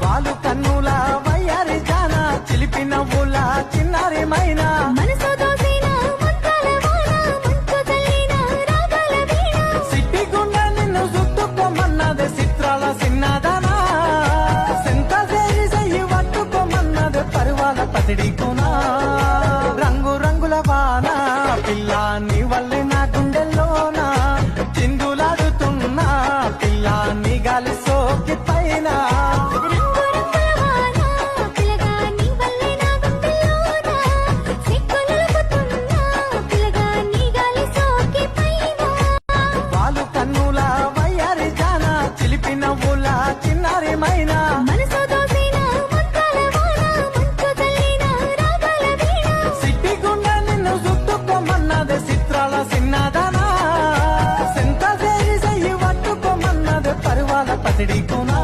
వాలు కన్నుల వయ్యారి జాన చిలిపి నవ్వుల చిన్నారి మైనా మనసు దోసిన మంత్రాల వాన మంచు చల్లిన రాగాల వీణ సిట్టి గుండె నిన్ను చుట్టుకోమన్నది చిత్రాల సిన్నదనా సెంత చేరి చెయ్యి పట్టుకోమన్నది పరువాల పసిడి కునా రంగు రంగుల వాన పిల్ల నీ వల్లే నా గుండెల్లోనా చిందులాడుతున్నా పిల్ల నీ గాలి సోకి పైన రంగు రంగుల వాన పిల్లగా నీ వల్లే నా గుండెల్లోన సిగ్గులొలుకుతున్నా పిల్లగా నీ గాలి సోకి పైన వాలు కన్నుల వయ్యారి జాన చిలిపి నవ్వుల చిన్నారి మైనా మనసు దోసిన మంత్రాల వాన మంచు చల్లిన రాగాల వీణ సిట్టి గుండె నిన్ను చుట్టుకోమన్నది చిత్రాల సిన్నదనా సెంత చేరి చెయ్యి పట్టుకోమన్నది పరువాల పసిడి కునా